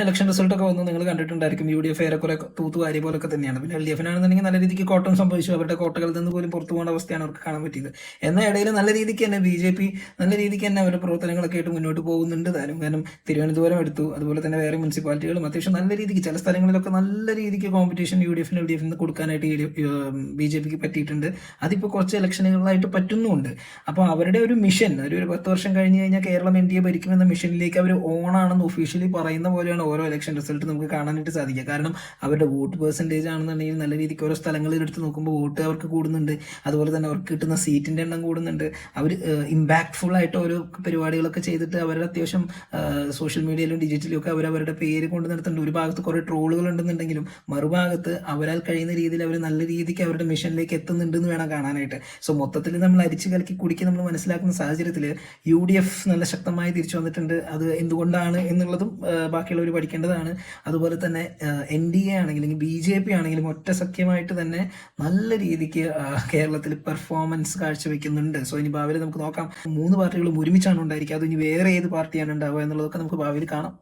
Election result ഒക്കെ വന്ന് നിങ്ങൾ കണ്ടിട്ടുണ്ടായിരിക്കും. UDF ഏറെക്കുറെ തൂത്തുവാരി പോലൊക്കെ തന്നെയാണ്. പിന്നെ LDF ആണെന്നുണ്ടെങ്കിൽ നല്ല രീതിക്ക് കോട്ടം സംഭവിച്ചു. അവരുടെ കോട്ടകളിൽ നിന്ന് പോലും പുറത്തു പോകേണ്ട അവസ്ഥയാണ് അവർക്ക് കാണാൻ പറ്റിയത്. എന്നാൽ ഇടയിൽ നല്ല രീതിക്ക് തന്നെ BJP നല്ല രീതിക്ക് തന്നെ അവരുടെ പ്രവർത്തനങ്ങളൊക്കെ ആയിട്ട് മുന്നോട്ട് പോകുന്നുണ്ട് താനും. കാരണം തിരുവനന്തപുരം എടുത്തു, അതുപോലെ തന്നെ വേറെ മുനിസിപ്പാലിറ്റികളും അത്യാവശ്യം നല്ല രീതിക്ക് ചില സ്ഥലങ്ങളിലൊക്കെ നല്ല രീതിക്ക് കോമ്പറ്റീഷൻ UDFിന് LDFിന് കൊടുക്കാനായിട്ട് BJPക്ക് പറ്റിയിട്ടുണ്ട്. അതിപ്പോൾ കുറച്ച് ഇലക്ഷനുകളായിട്ട് പറ്റുന്നുമുണ്ട്. അപ്പോൾ അവരുടെ ഒരു മിഷൻ ഒരു 10 വർഷം കഴിഞ്ഞ് കഴിഞ്ഞാൽ കേരളം NDA ഭരിക്കുമെന്ന മിഷനിലേക്ക് അവർ ഓണാണെന്ന് ഒഫീഷ്യലി പറയുന്ന പോലെയാണ് ഓരോ ഇലക്ഷൻ റിസൾട്ട് നമുക്ക് കാണാനായിട്ട് സാധിക്കുക. കാരണം അവരുടെ വോട്ട് പെർസെൻറ്റേജ് ആണെന്നുണ്ടെങ്കിൽ നല്ല രീതിക്ക് ഓരോ സ്ഥലങ്ങളിൽ എടുത്ത് നോക്കുമ്പോൾ വോട്ട് അവർക്ക് കൂടുന്നുണ്ട്. അതുപോലെ തന്നെ അവർക്ക് കിട്ടുന്ന സീറ്റിൻ്റെ എണ്ണം കൂടുന്നുണ്ട്. അവർ ഇമ്പാക്ട്ഫുൾ ആയിട്ട് ഓരോ പരിപാടികളൊക്കെ ചെയ്തിട്ട് അവരുടെ അത്യാവശ്യം സോഷ്യൽ മീഡിയയിലും ഡിജിറ്റലും ഒക്കെ അവരവരുടെ പേര് കൊണ്ട് നടത്തുന്നുണ്ട്. ഒരു ഭാഗത്ത് കുറേ ട്രോളുകൾ ഉണ്ടെന്നുണ്ടെങ്കിലും മറുഭാഗത്ത് അവരാൽ കഴിയുന്ന രീതിയിൽ അവർ നല്ല രീതിക്ക് അവരുടെ മിഷനിലേക്ക് എത്തുന്നുണ്ടെന്ന് വേണം കാണാനായിട്ട്. സോ മൊത്തത്തിൽ നമ്മൾ അരിച്ചു കലക്കി കുടിക്കി നമ്മൾ മനസ്സിലാക്കുന്ന സാഹചര്യത്തിൽ UDF നല്ല ശക്തമായി തിരിച്ചു വന്നിട്ടുണ്ട്. അത് എന്തുകൊണ്ടാണ് എന്നുള്ളതും ബാക്കിയുള്ളവർ പഠിക്കേണ്ടതാണ്. അതുപോലെ തന്നെ NDA ആണെങ്കിലും BJP ആണെങ്കിലും ഒറ്റ സഖ്യമായിട്ട് തന്നെ നല്ല രീതിക്ക് കേരളത്തിൽ പെർഫോമൻസ് കാഴ്ചവെക്കുന്നുണ്ട്. സോ ഇനി ഭാവിയിൽ നമുക്ക് നോക്കാം 3 പാർട്ടികളും ഒരുമിച്ചാണ് ഉണ്ടായിരിക്കുക. അത് ഇനി വേറെ ഏത് പാർട്ടിയാണ് ഉണ്ടാവുക എന്നുള്ളതൊക്കെ നമുക്ക് ഭാവിയിൽ കാണാം.